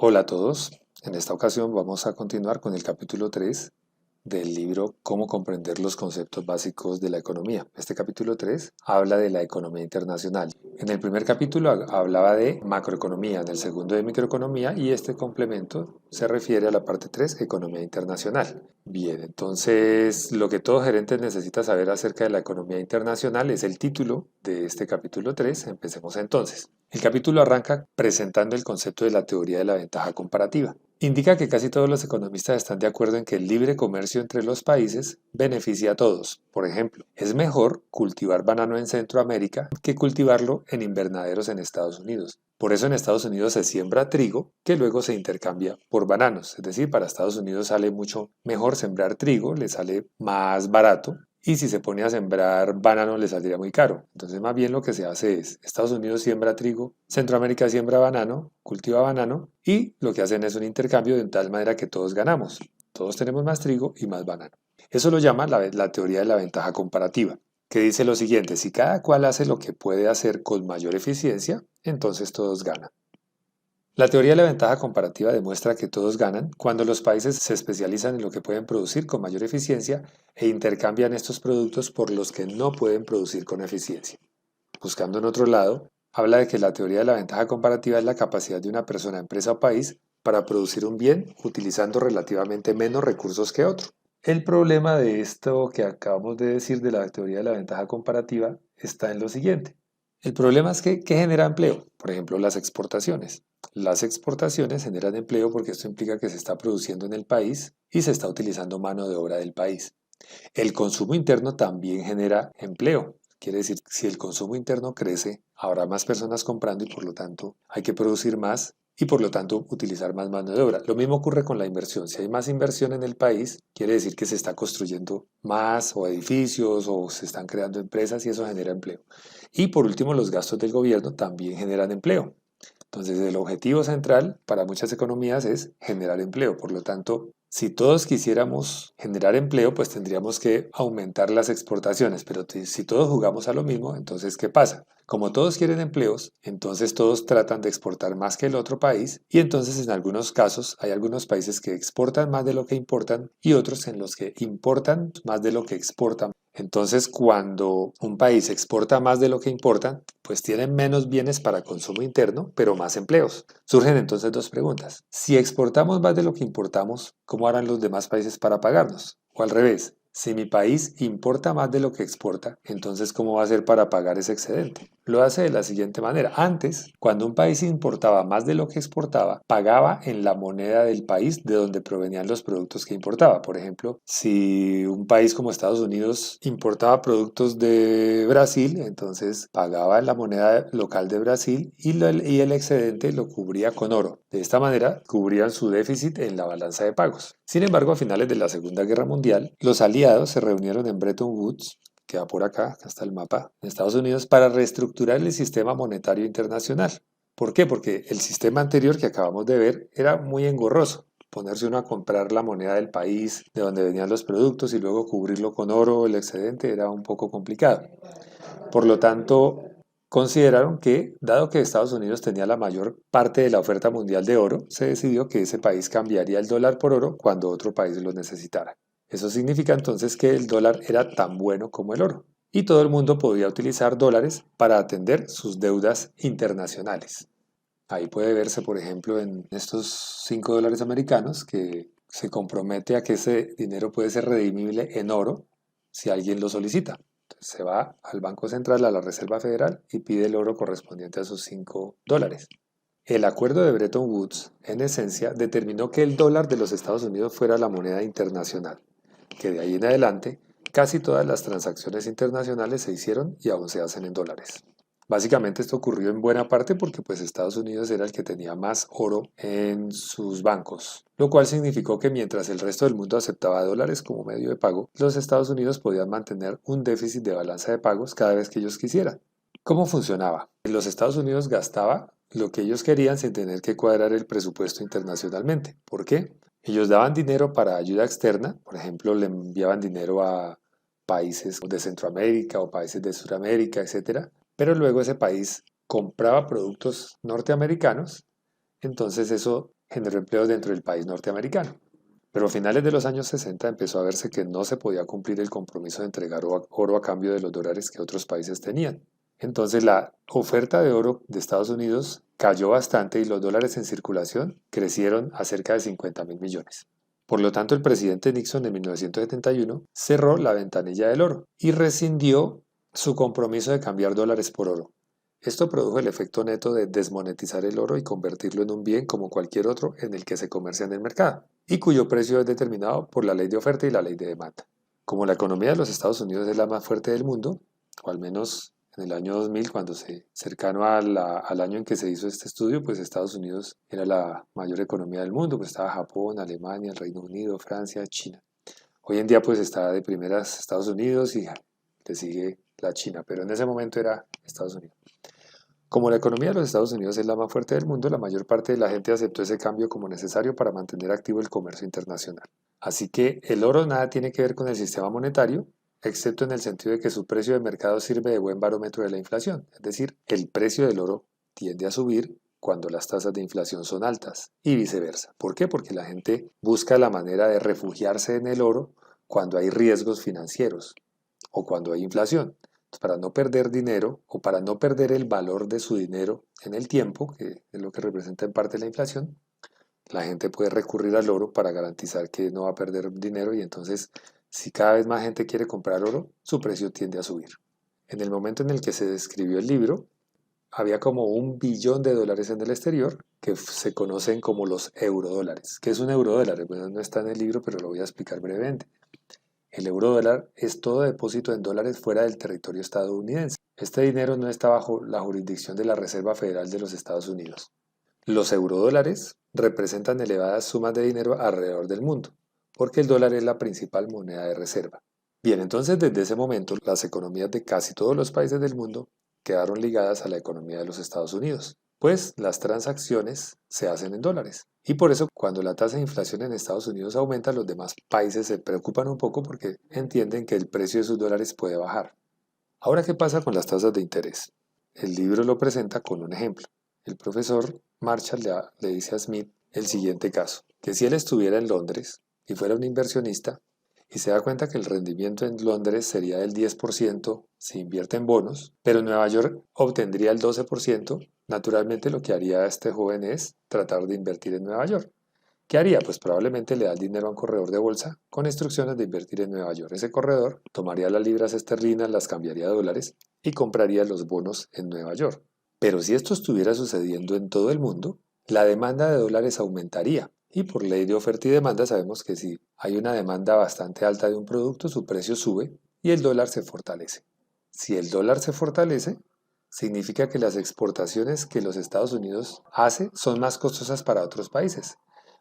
Hola a todos, en esta ocasión vamos a continuar con el capítulo 3 del libro Cómo comprender los conceptos básicos de la economía. Este capítulo 3 habla de la economía internacional. En el primer capítulo hablaba de macroeconomía, en el segundo de microeconomía y este complemento se refiere a la parte 3, economía internacional. Bien, entonces lo que todo gerente necesita saber acerca de la economía internacional es el título de este capítulo 3. Empecemos entonces. El capítulo arranca presentando el concepto de la teoría de la ventaja comparativa. Indica que casi todos los economistas están de acuerdo en que el libre comercio entre los países beneficia a todos. Por ejemplo, es mejor cultivar banano en Centroamérica que cultivarlo en invernaderos en Estados Unidos. Por eso en Estados Unidos se siembra trigo que luego se intercambia por bananos. Es decir, para Estados Unidos sale mucho mejor sembrar trigo, le sale más barato. Y si se pone a sembrar banano le saldría muy caro. Entonces más bien lo que se hace es, Estados Unidos siembra trigo, Centroamérica siembra banano, cultiva banano y lo que hacen es un intercambio de tal manera que todos ganamos. Todos tenemos más trigo y más banano. Eso lo llama la teoría de la ventaja comparativa, que dice lo siguiente: si cada cual hace lo que puede hacer con mayor eficiencia, entonces todos ganan. La teoría de la ventaja comparativa demuestra que todos ganan cuando los países se especializan en lo que pueden producir con mayor eficiencia e intercambian estos productos por los que no pueden producir con eficiencia. Buscando en otro lado, habla de que la teoría de la ventaja comparativa es la capacidad de una persona, empresa o país para producir un bien utilizando relativamente menos recursos que otro. El problema de esto que acabamos de decir de la teoría de la ventaja comparativa está en lo siguiente. El problema es que ¿qué genera empleo? Por ejemplo, las exportaciones. Las exportaciones generan empleo porque esto implica que se está produciendo en el país y se está utilizando mano de obra del país. El consumo interno también genera empleo. Quiere decir, si el consumo interno crece, habrá más personas comprando y por lo tanto hay que producir más y por lo tanto utilizar más mano de obra. Lo mismo ocurre con la inversión. Si hay más inversión en el país, quiere decir que se está construyendo más o edificios o se están creando empresas y eso genera empleo. Y por último, los gastos del gobierno también generan empleo. Entonces, el objetivo central para muchas economías es generar empleo. Por lo tanto, si todos quisiéramos generar empleo, pues tendríamos que aumentar las exportaciones. Pero si todos jugamos a lo mismo, entonces, ¿qué pasa? Como todos quieren empleos, entonces todos tratan de exportar más que el otro país y entonces en algunos casos hay algunos países que exportan más de lo que importan y otros en los que importan más de lo que exportan. Entonces, cuando un país exporta más de lo que importa, pues tienen menos bienes para consumo interno, pero más empleos. Surgen entonces dos preguntas. Si exportamos más de lo que importamos, ¿cómo harán los demás países para pagarnos? O al revés, si mi país importa más de lo que exporta, entonces ¿cómo va a hacer para pagar ese excedente? Lo hace de la siguiente manera. Antes, cuando un país importaba más de lo que exportaba, pagaba en la moneda del país de donde provenían los productos que importaba. Por ejemplo, si un país como Estados Unidos importaba productos de Brasil, entonces pagaba en la moneda local de Brasil y el excedente lo cubría con oro. De esta manera, cubrían su déficit en la balanza de pagos. Sin embargo, a finales de la Segunda Guerra Mundial, los aliados se reunieron en Bretton Woods, que va por acá, acá está el mapa, en Estados Unidos, para reestructurar el sistema monetario internacional. ¿Por qué? Porque el sistema anterior que acabamos de ver era muy engorroso. Ponerse uno a comprar la moneda del país de donde venían los productos y luego cubrirlo con oro, el excedente, era un poco complicado. Por lo tanto, consideraron que, dado que Estados Unidos tenía la mayor parte de la oferta mundial de oro, se decidió que ese país cambiaría el dólar por oro cuando otro país lo necesitara. Eso significa entonces que el dólar era tan bueno como el oro y todo el mundo podía utilizar dólares para atender sus deudas internacionales. Ahí puede verse, por ejemplo, en estos $5 americanos que se compromete a que ese dinero puede ser redimible en oro si alguien lo solicita. Entonces se va al Banco Central, a la Reserva Federal y pide el oro correspondiente a sus $5. El acuerdo de Bretton Woods, en esencia, determinó que el dólar de los Estados Unidos fuera la moneda internacional, que de ahí en adelante casi todas las transacciones internacionales se hicieron y aún se hacen en dólares. Básicamente esto ocurrió en buena parte porque pues Estados Unidos era el que tenía más oro en sus bancos, lo cual significó que mientras el resto del mundo aceptaba dólares como medio de pago, los Estados Unidos podían mantener un déficit de balanza de pagos cada vez que ellos quisieran. ¿Cómo funcionaba? Los Estados Unidos gastaba lo que ellos querían sin tener que cuadrar el presupuesto internacionalmente. ¿Por qué? Ellos daban dinero para ayuda externa, por ejemplo, le enviaban dinero a países de Centroamérica o países de Sudamérica, etcétera, pero luego ese país compraba productos norteamericanos, entonces eso generó empleo dentro del país norteamericano. Pero a finales de los años 60 empezó a verse que no se podía cumplir el compromiso de entregar oro a cambio de los dólares que otros países tenían. Entonces la oferta de oro de Estados Unidos cayó bastante y los dólares en circulación crecieron a cerca de 50.000 millones. Por lo tanto, el presidente Nixon en 1971 cerró la ventanilla del oro y rescindió su compromiso de cambiar dólares por oro. Esto produjo el efecto neto de desmonetizar el oro y convertirlo en un bien como cualquier otro en el que se comercia en el mercado, y cuyo precio es determinado por la ley de oferta y la ley de demanda. Como la economía de los Estados Unidos es la más fuerte del mundo, o al menos en el año 2000, cercano al año en que se hizo este estudio, pues Estados Unidos era la mayor economía del mundo, pues estaba Japón, Alemania, el Reino Unido, Francia, China. Hoy en día pues está de primeras Estados Unidos y le sigue la China, pero en ese momento era Estados Unidos. Como la economía de los Estados Unidos es la más fuerte del mundo, la mayor parte de la gente aceptó ese cambio como necesario para mantener activo el comercio internacional. Así que el oro nada tiene que ver con el sistema monetario, excepto en el sentido de que su precio de mercado sirve de buen barómetro de la inflación. Es decir, el precio del oro tiende a subir cuando las tasas de inflación son altas y viceversa. ¿Por qué? Porque la gente busca la manera de refugiarse en el oro cuando hay riesgos financieros o cuando hay inflación. Para no perder dinero o para no perder el valor de su dinero en el tiempo, que es lo que representa en parte la inflación, la gente puede recurrir al oro para garantizar que no va a perder dinero y entonces si cada vez más gente quiere comprar oro, su precio tiende a subir. En el momento en el que se escribió el libro, había como $1 billón en el exterior que se conocen como los eurodólares. ¿Qué es un eurodólar? Bueno, no está en el libro, pero lo voy a explicar brevemente. El eurodólar es todo depósito en dólares fuera del territorio estadounidense. Este dinero no está bajo la jurisdicción de la Reserva Federal de los Estados Unidos. Los eurodólares representan elevadas sumas de dinero alrededor del mundo, porque el dólar es la principal moneda de reserva. Bien, entonces desde ese momento las economías de casi todos los países del mundo quedaron ligadas a la economía de los Estados Unidos, pues las transacciones se hacen en dólares. Y por eso cuando la tasa de inflación en Estados Unidos aumenta, los demás países se preocupan un poco porque entienden que el precio de sus dólares puede bajar. Ahora, ¿qué pasa con las tasas de interés? El libro lo presenta con un ejemplo. El profesor Marshall le dice a Smith el siguiente caso, que si él estuviera en Londres y fuera un inversionista y se da cuenta que el rendimiento en Londres sería del 10% si invierte en bonos, pero en Nueva York obtendría el 12%, naturalmente lo que haría este joven es tratar de invertir en Nueva York. ¿Qué haría? Pues probablemente le da el dinero a un corredor de bolsa con instrucciones de invertir en Nueva York. Ese corredor tomaría las libras esterlinas, las cambiaría a dólares y compraría los bonos en Nueva York. Pero si esto estuviera sucediendo en todo el mundo, la demanda de dólares aumentaría. Y por ley de oferta y demanda sabemos que si hay una demanda bastante alta de un producto, su precio sube y el dólar se fortalece. Si el dólar se fortalece, significa que las exportaciones que los Estados Unidos hace son más costosas para otros países.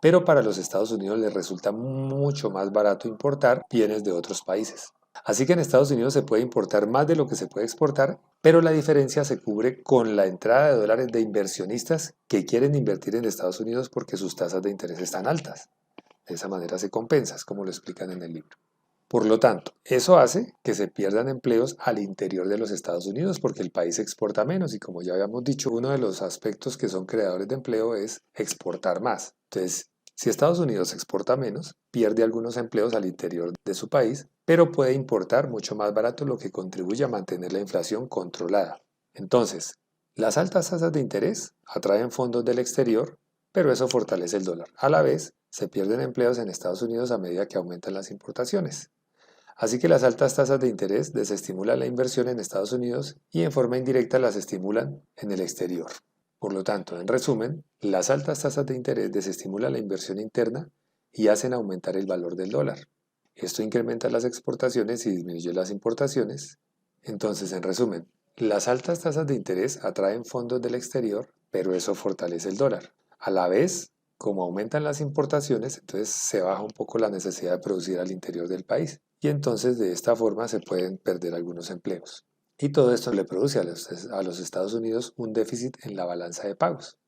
Pero para los Estados Unidos les resulta mucho más barato importar bienes de otros países. Así que en Estados Unidos se puede importar más de lo que se puede exportar, pero la diferencia se cubre con la entrada de dólares de inversionistas que quieren invertir en Estados Unidos porque sus tasas de interés están altas. De esa manera se compensa, es como lo explican en el libro. Por lo tanto, eso hace que se pierdan empleos al interior de los Estados Unidos porque el país exporta menos y como ya habíamos dicho, uno de los aspectos que son creadores de empleo es exportar más. Entonces, si Estados Unidos exporta menos, pierde algunos empleos al interior de su país, pero puede importar mucho más barato, lo que contribuye a mantener la inflación controlada. Entonces, las altas tasas de interés atraen fondos del exterior, pero eso fortalece el dólar. A la vez, se pierden empleos en Estados Unidos a medida que aumentan las importaciones. Así que las altas tasas de interés desestimulan la inversión en Estados Unidos y en forma indirecta las estimulan en el exterior. Por lo tanto, en resumen, las altas tasas de interés desestimulan la inversión interna y hacen aumentar el valor del dólar. Esto incrementa las exportaciones y disminuye las importaciones. Entonces, en resumen, las altas tasas de interés atraen fondos del exterior, pero eso fortalece el dólar. A la vez, como aumentan las importaciones, entonces se baja un poco la necesidad de producir al interior del país. Y entonces de esta forma se pueden perder algunos empleos. Y todo esto le produce a los Estados Unidos un déficit en la balanza de pagos.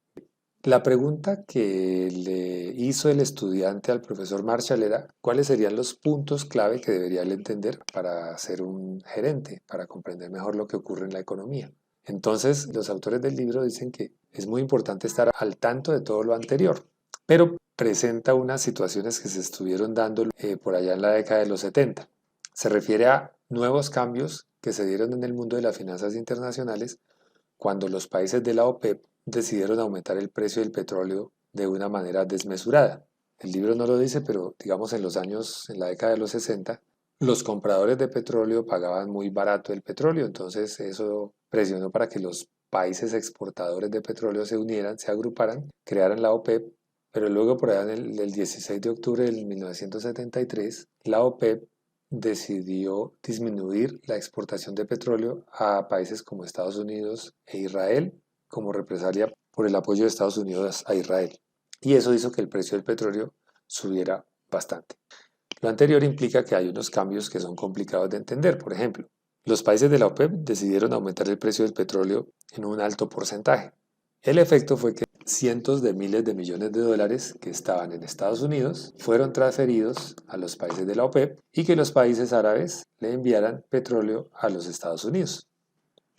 La pregunta que le hizo el estudiante al profesor Marshall era cuáles serían los puntos clave que debería él entender para ser un gerente, para comprender mejor lo que ocurre en la economía. Entonces, los autores del libro dicen que es muy importante estar al tanto de todo lo anterior, pero presenta unas situaciones que se estuvieron dando por allá en la década de los 70. Se refiere a nuevos cambios que se dieron en el mundo de las finanzas internacionales cuando los países de la OPEP decidieron aumentar el precio del petróleo de una manera desmesurada. El libro no lo dice, pero digamos en la década de los 60, los compradores de petróleo pagaban muy barato el petróleo, entonces eso presionó para que los países exportadores de petróleo se unieran, se agruparan, crearan la OPEP, pero luego por allá el 16 de octubre de 1973, la OPEP decidió disminuir la exportación de petróleo a países como Estados Unidos e Israel como represalia por el apoyo de Estados Unidos a Israel. Y eso hizo que el precio del petróleo subiera bastante. Lo anterior implica que hay unos cambios que son complicados de entender. Por ejemplo, los países de la OPEP decidieron aumentar el precio del petróleo en un alto porcentaje. El efecto fue que cientos de miles de millones de dólares que estaban en Estados Unidos fueron transferidos a los países de la OPEP y que los países árabes le enviaran petróleo a los Estados Unidos.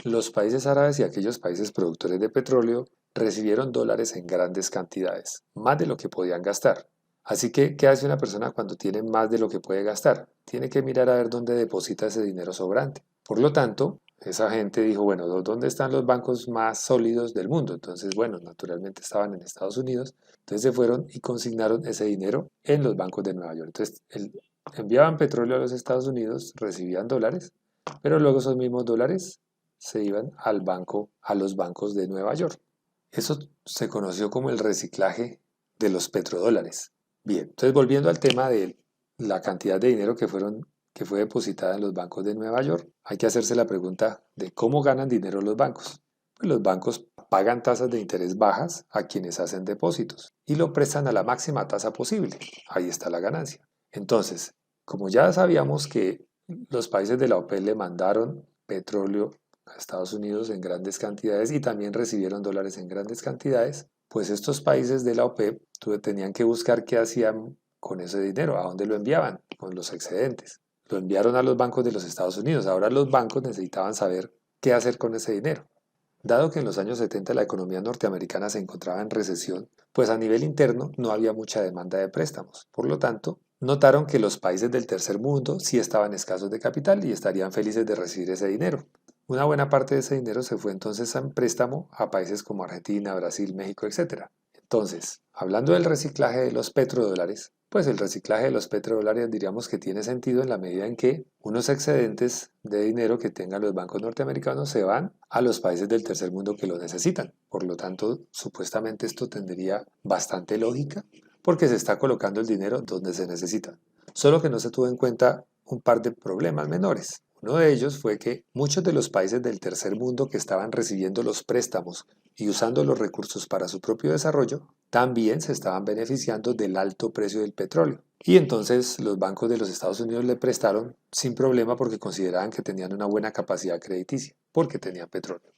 Los países árabes y aquellos países productores de petróleo recibieron dólares en grandes cantidades, más de lo que podían gastar. Así que, ¿qué hace una persona cuando tiene más de lo que puede gastar? Tiene que mirar a ver dónde deposita ese dinero sobrante. Por lo tanto, esa gente dijo, bueno, ¿dónde están los bancos más sólidos del mundo? Entonces, bueno, naturalmente estaban en Estados Unidos. Entonces se fueron y consignaron ese dinero en los bancos de Nueva York. Entonces, enviaban petróleo a los Estados Unidos, recibían dólares, pero luego esos mismos dólares se iban a los bancos de Nueva York. Eso se conoció como el reciclaje de los petrodólares. Bien, entonces volviendo al tema de la cantidad de dinero que fue depositada en los bancos de Nueva York, hay que hacerse la pregunta de cómo ganan dinero los bancos. Pues los bancos pagan tasas de interés bajas a quienes hacen depósitos y lo prestan a la máxima tasa posible. Ahí está la ganancia. Entonces, como ya sabíamos que los países de la OPEP le mandaron petróleo a Estados Unidos en grandes cantidades y también recibieron dólares en grandes cantidades, pues estos países de la OPEP tenían que buscar qué hacían con ese dinero, a dónde lo enviaban, con los excedentes. Lo enviaron a los bancos de los Estados Unidos. Ahora los bancos necesitaban saber qué hacer con ese dinero. Dado que en los años 70 la economía norteamericana se encontraba en recesión, pues a nivel interno no había mucha demanda de préstamos. Por lo tanto, notaron que los países del tercer mundo sí estaban escasos de capital y estarían felices de recibir ese dinero. Una buena parte de ese dinero se fue entonces en préstamo a países como Argentina, Brasil, México, etc. Entonces, hablando del reciclaje de los petrodólares, pues el reciclaje de los petrodólares diríamos que tiene sentido en la medida en que unos excedentes de dinero que tengan los bancos norteamericanos se van a los países del tercer mundo que lo necesitan. Por lo tanto, supuestamente esto tendría bastante lógica porque se está colocando el dinero donde se necesita. Solo que no se tuvo en cuenta un par de problemas menores. Uno de ellos fue que muchos de los países del tercer mundo que estaban recibiendo los préstamos y usando los recursos para su propio desarrollo, también se estaban beneficiando del alto precio del petróleo. Y entonces los bancos de los Estados Unidos le prestaron sin problema porque consideraban que tenían una buena capacidad crediticia, porque tenían petróleo.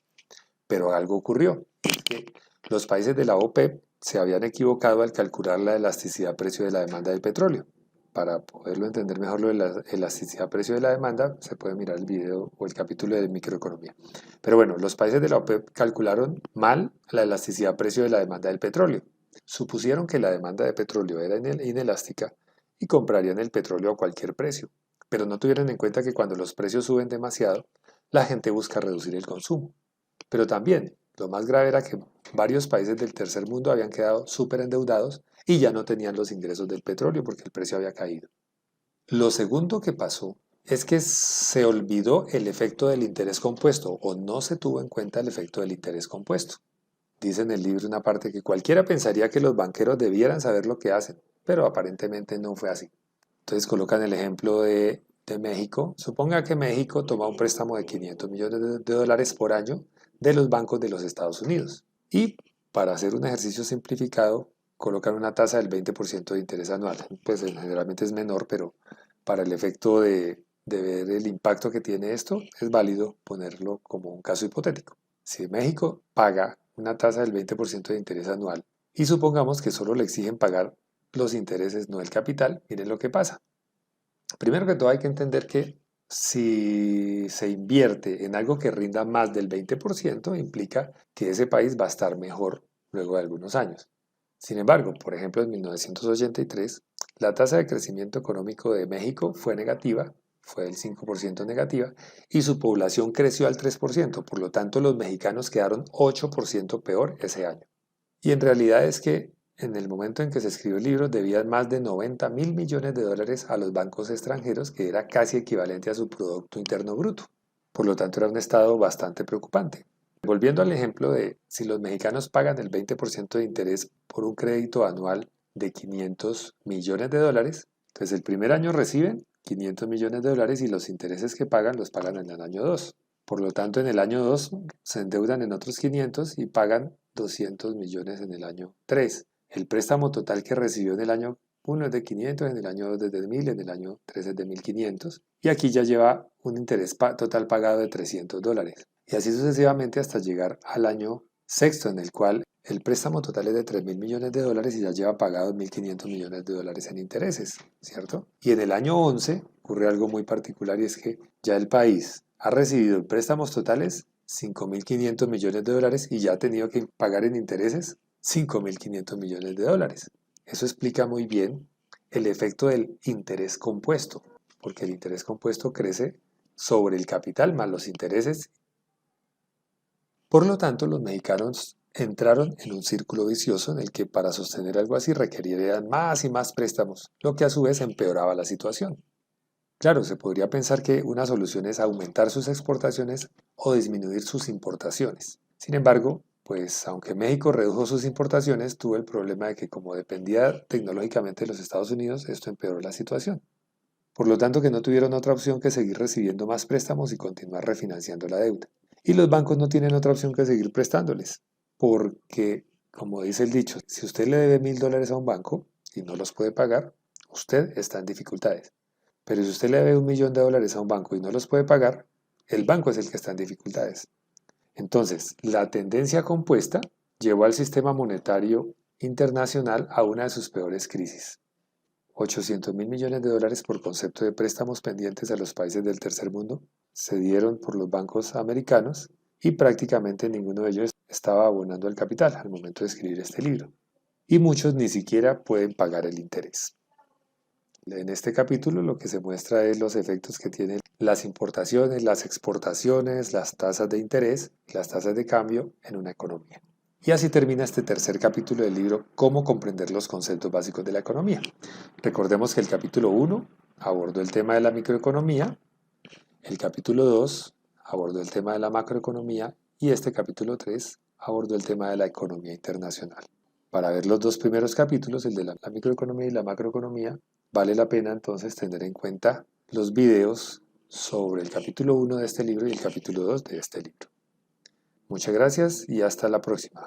Pero algo ocurrió, es que los países de la OPEP se habían equivocado al calcular la elasticidad precio de la demanda del petróleo. Para poderlo entender mejor lo de la elasticidad precio de la demanda, se puede mirar el video o el capítulo de microeconomía. Pero bueno, los países de la OPEP calcularon mal la elasticidad precio de la demanda del petróleo. Supusieron que la demanda de petróleo era inelástica y comprarían el petróleo a cualquier precio, pero no tuvieron en cuenta que cuando los precios suben demasiado, la gente busca reducir el consumo. Pero también, lo más grave era que varios países del tercer mundo habían quedado súper endeudados y ya no tenían los ingresos del petróleo porque el precio había caído. Lo segundo que pasó es que se olvidó el efecto del interés compuesto o no se tuvo en cuenta el efecto del interés compuesto. Dice en el libro una parte que cualquiera pensaría que los banqueros debieran saber lo que hacen, pero aparentemente no fue así. Entonces colocan el ejemplo de México. Suponga que México toma un préstamo de 500 millones de dólares por año de los bancos de los Estados Unidos. Y para hacer un ejercicio simplificado, colocan una tasa del 20% de interés anual. Pues generalmente es menor, pero para el efecto de ver el impacto que tiene esto, es válido ponerlo como un caso hipotético. Si México paga una tasa del 20% de interés anual y supongamos que solo le exigen pagar los intereses, no el capital, miren lo que pasa. Primero que todo hay que entender que si se invierte en algo que rinda más del 20%, implica que ese país va a estar mejor luego de algunos años. Sin embargo, por ejemplo, en 1983, la tasa de crecimiento económico de México fue negativa, fue del 5% negativa, y su población creció al 3%, por lo tanto los mexicanos quedaron 8% peor ese año. Y en realidad es que en el momento en que se escribió el libro debían más de 90.000 millones de dólares a los bancos extranjeros, que era casi equivalente a su Producto Interno Bruto. Por lo tanto, era un estado bastante preocupante. Volviendo al ejemplo de si los mexicanos pagan el 20% de interés por un crédito anual de 500 millones de dólares, entonces el primer año reciben 500 millones de dólares y los intereses que pagan los pagan en el año 2. Por lo tanto, en el año 2 se endeudan en otros 500 y pagan 200 millones en el año 3. El préstamo total que recibió en el año 1 es de 500, en el año 2 es de 1000, en el año 3 es de 1500 y aquí ya lleva un interés total pagado de 300 dólares. Y así sucesivamente hasta llegar al año sexto, en el cual el préstamo total es de 3.000 millones de dólares y ya lleva pagados 1.500 millones de dólares en intereses, ¿cierto? Y en el año 11 ocurre algo muy particular y es que ya el país ha recibido en préstamos totales 5.500 millones de dólares y ya ha tenido que pagar en intereses 5.500 millones de dólares. Eso explica muy bien el efecto del interés compuesto, porque el interés compuesto crece sobre el capital más los intereses. Por lo tanto, los mexicanos entraron en un círculo vicioso en el que para sostener algo así requerirían más y más préstamos, lo que a su vez empeoraba la situación. Claro, se podría pensar que una solución es aumentar sus exportaciones o disminuir sus importaciones. Sin embargo, pues aunque México redujo sus importaciones, tuvo el problema de que como dependía tecnológicamente de los Estados Unidos, esto empeoró la situación. Por lo tanto, que no tuvieron otra opción que seguir recibiendo más préstamos y continuar refinanciando la deuda. Y los bancos no tienen otra opción que seguir prestándoles, porque, como dice el dicho, si usted le debe 1.000 dólares a un banco y no los puede pagar, usted está en dificultades. Pero si usted le debe 1.000.000 de dólares a un banco y no los puede pagar, el banco es el que está en dificultades. Entonces, la tendencia compuesta llevó al sistema monetario internacional a una de sus peores crisis. 800.000 millones de dólares por concepto de préstamos pendientes a los países del tercer mundo se dieron por los bancos americanos y prácticamente ninguno de ellos estaba abonando el capital al momento de escribir este libro. Y muchos ni siquiera pueden pagar el interés. En este capítulo lo que se muestra es los efectos que tienen las importaciones, las exportaciones, las tasas de interés, las tasas de cambio en una economía. Y así termina este tercer capítulo del libro Cómo comprender los conceptos básicos de la economía. Recordemos que el capítulo 1 abordó el tema de la microeconomía, el capítulo 2 abordó el tema de la macroeconomía y este capítulo 3 abordó el tema de la economía internacional. Para ver los dos primeros capítulos, el de la microeconomía y la macroeconomía, vale la pena entonces tener en cuenta los videos sobre el capítulo 1 de este libro y el capítulo 2 de este libro. Muchas gracias y hasta la próxima.